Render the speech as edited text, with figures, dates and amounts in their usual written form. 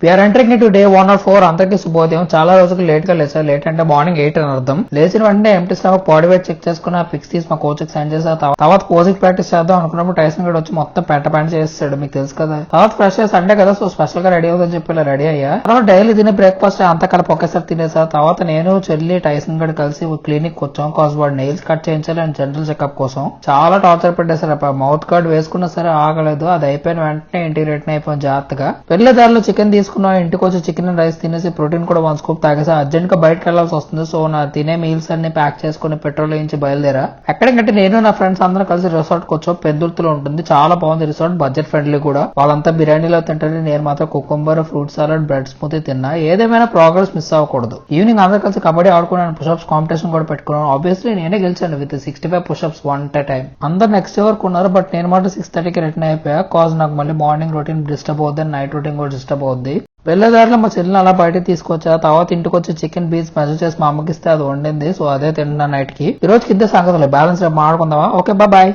We are entering to day 104. అందరికీ శుభోదయం. చాలా రోజులు లేట్ గా లేచారు. లేట్ అంటే మార్నింగ్ 8 అని అర్థం. లేచిన వెంటనే empty stomach body weight check చేసుకుని ఆ పిక్స్ తీసి మా కోచ్ కి సెండ్ చేసా. తర్వాత పోజింగ్ ప్రాక్టీస్ చేద్దాం అనుకున్నప్పుడు టైసన్ గడ్ వచ్చి మొత్తం పెట్ట చేస్తాడు, మీకు తెలుసు కదా. తర్వాత ఫ్రెష్ సండే కదా, సో స్పెషల్ గా రెడీ అవుతుందని చెప్పి ఇలా రెడీ అయ్యా. తర్వాత డైలీ తినే బ్రేక్ఫాస్ట్ అంతా కలిపి ఒకేసారి తినేసా. తర్వాత నేను చెల్లి టైసన్ గడ్ కలిసి క్లినిక్ వచ్చాం. కాజ్ వాడు నెయిల్స్ కట్ చేయించాలి అండ్ జనరల్ చెకప్ కోసం. చాలా టార్చర్ పెట్టేశారు. మౌత్ గార్డ్ వేసుకున్నా సరే ఆగలేదు. అది అయిపోయిన వెంటనే ఇంటికి రిటర్న్ అయిపోయాం జాగ్రత్తగా. వెళ్లే దారిలో చికెన్ తీసుకున్నాం. ఇంటికి వచ్చి చికెన్ అండ్ రైస్ తినేసి ప్రోటీన్ కూడా 1 స్కూప్ తాగేసి అర్జెంట్ గా బయటకు వెళ్లాల్సి వస్తుంది. సో నా తినే మీల్స్ అన్ని ప్యాక్ చేసుకుని పెట్రోల్ వేయించి బయలుదేరా. ఎక్కడికంటే నేను నా ఫ్రెండ్స్ అందరం కలిసి రిసార్ట్ కి వచ్చాం. పెద్దుర్తిలో ఉంటుంది. చాలా బాగుంది రిసార్ట్, బడ్జెట్ ఫ్రెండ్లీ కూడా. వాళ్ళంతా బిర్యానీలో తింటారు, నేను మాత్రం cucumber, fruit salad, bread smoothie తిన్నా. ఏదేమైనా ప్రోగ్రెస్ మిస్ అవ్వకూడదు. ఈవినింగ్ అందరూ కలిసి కబడ్డీ ఆడుకున్నాను. పుషప్స్ కాంపిటీషన్ కూడా పెట్టుకున్నాను. ఆబ్వియస్లీ నేనే గెలిచాను విత్ 65 పుషప్స్ వన్ టైం. అందరు నెక్స్ట్ వరకు ఉన్నారు, బట్ నేను మాత్రం 6:30కి రిటర్న్ అయిపోయా. కాజ్ నాకు మళ్ళీ మార్నింగ్ రొటీన్ డిస్టర్బ్ అవుద్ది, నైట్ రొటీన్ కూడా డిస్టర్బ్ అవుద్ది. వెళ్లేదారిలో మా చెల్లిని అలా బయటకి తీసుకొచ్చా. తర్వాత ఇంటికి వచ్చి చికెన్ బీన్స్ మెజర్ చేసి మా అమ్మకి ఇస్తే అది వండింది. సో అదే తింటున్నా నైట్ కి. ఈ రోజుకి ఇద్దరు సంగతులు బ్యాలెన్స్ రేపు మాట్లాడుకుందామా? Okay, bye.